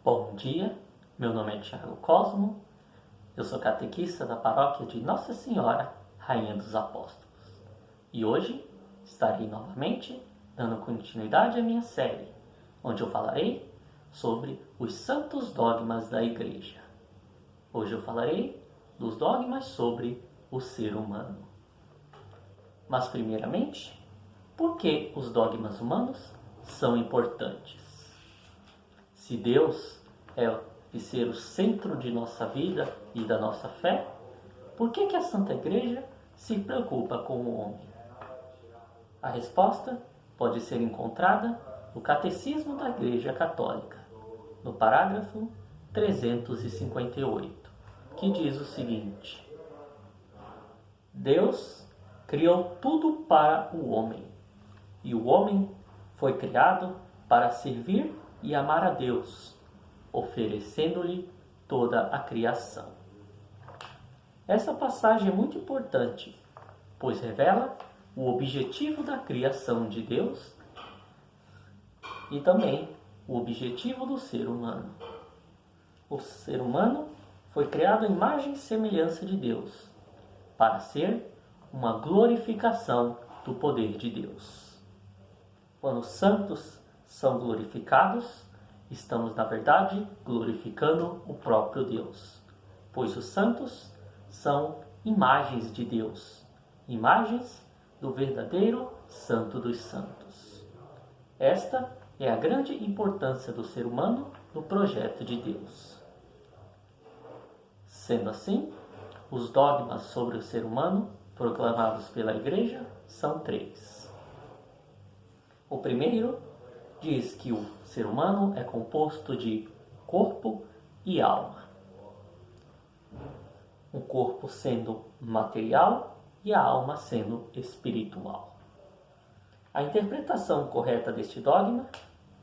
Bom dia, meu nome é Thiago Cosmo, eu sou catequista da paróquia de Nossa Senhora, Rainha dos Apóstolos. E hoje estarei novamente dando continuidade à minha série, onde eu falarei sobre os santos dogmas da Igreja. Hoje eu falarei dos dogmas sobre o ser humano. Mas primeiramente, por que os dogmas humanos são importantes? Se Deus é de ser o centro de nossa vida e da nossa fé, por que a Santa Igreja se preocupa com o homem? A resposta pode ser encontrada no Catecismo da Igreja Católica, no parágrafo 358, que diz o seguinte: Deus criou tudo para o homem, e o homem foi criado para servir e amar a Deus, oferecendo-lhe toda a criação. Essa passagem é muito importante, pois revela o objetivo da criação de Deus e também o objetivo do ser humano. O ser humano foi criado à imagem e semelhança de Deus, para ser uma glorificação do poder de Deus. Quando os santos são glorificados, estamos, na verdade, glorificando o próprio Deus, pois os santos são imagens de Deus, imagens do verdadeiro Santo dos Santos. Esta é a grande importância do ser humano no projeto de Deus. Sendo assim, os dogmas sobre o ser humano proclamados pela Igreja são 3. O primeiro diz que o ser humano é composto de corpo e alma. O corpo sendo material e a alma sendo espiritual. A interpretação correta deste dogma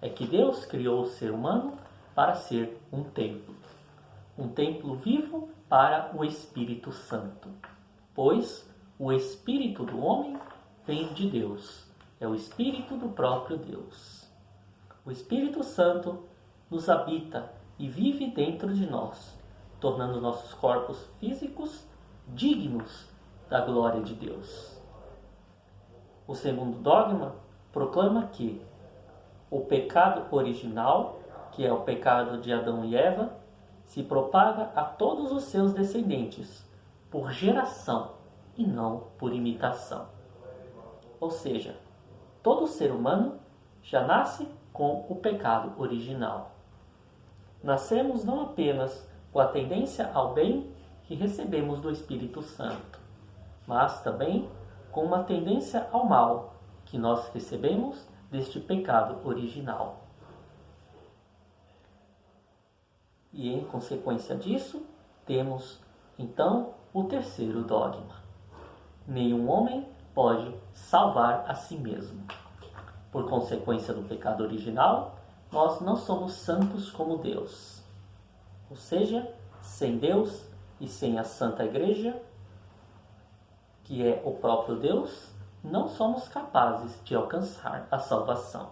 é que Deus criou o ser humano para ser um templo vivo para o Espírito Santo, pois o espírito do homem vem de Deus, é o espírito do próprio Deus. O Espírito Santo nos habita e vive dentro de nós, tornando nossos corpos físicos dignos da glória de Deus. O segundo dogma proclama que o pecado original, que é o pecado de Adão e Eva, se propaga a todos os seus descendentes, por geração e não por imitação. Ou seja, todo ser humano já nasce com o pecado original. Nascemos não apenas com a tendência ao bem que recebemos do Espírito Santo, mas também com uma tendência ao mal que nós recebemos deste pecado original. E em consequência disso, temos então o terceiro dogma: nenhum homem pode salvar a si mesmo. Por consequência do pecado original, nós não somos santos como Deus. Ou seja, sem Deus e sem a Santa Igreja, que é o próprio Deus, não somos capazes de alcançar a salvação.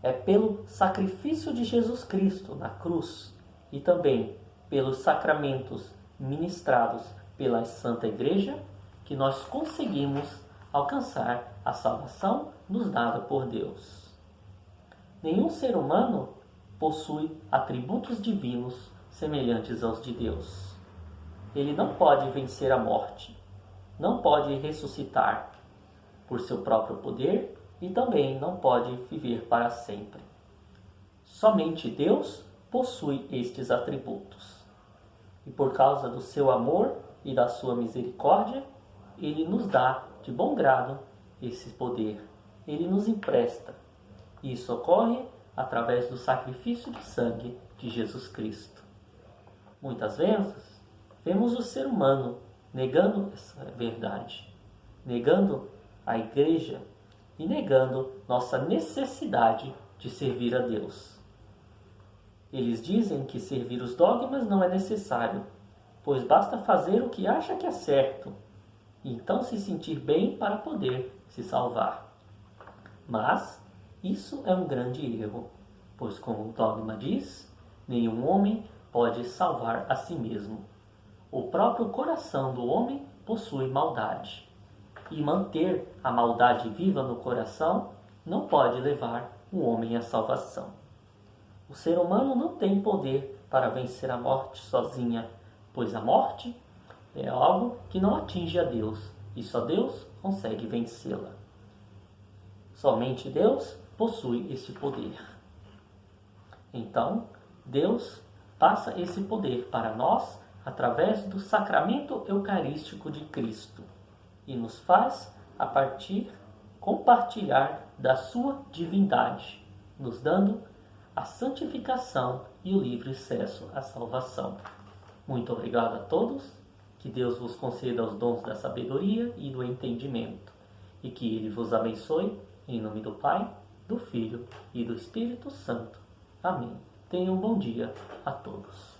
É pelo sacrifício de Jesus Cristo na cruz e também pelos sacramentos ministrados pela Santa Igreja que nós conseguimos alcançar a salvação nos dada por Deus. Nenhum ser humano possui atributos divinos semelhantes aos de Deus. Ele não pode vencer a morte, não pode ressuscitar por seu próprio poder e também não pode viver para sempre. Somente Deus possui estes atributos. E por causa do seu amor e da sua misericórdia, Ele nos dá de bom grado esse poder. Ele nos empresta. E isso ocorre através do sacrifício de sangue de Jesus Cristo. Muitas vezes, vemos o ser humano negando essa verdade, negando a Igreja e negando nossa necessidade de servir a Deus. Eles dizem que servir os dogmas não é necessário, pois basta fazer o que acha que é certo, e então se sentir bem para poder se salvar. Mas isso é um grande erro. pois como o dogma diz, nenhum homem pode salvar a si mesmo. O próprio coração do homem possui maldade, e manter a maldade viva no coração não pode levar o homem à salvação. O ser humano não tem poder para vencer a morte sozinha, pois a morte é algo que não atinge a Deus, e só Deus consegue vencê-la. Somente Deus possui esse poder. Então, Deus passa esse poder para nós através do sacramento eucarístico de Cristo e nos faz, a partir, compartilhar da sua divindade, nos dando a santificação e o livre acesso à salvação. Muito obrigado a todos, que Deus vos conceda os dons da sabedoria e do entendimento, e que Ele vos abençoe, em nome do Pai, do Filho e do Espírito Santo. Amém. Tenham um bom dia a todos.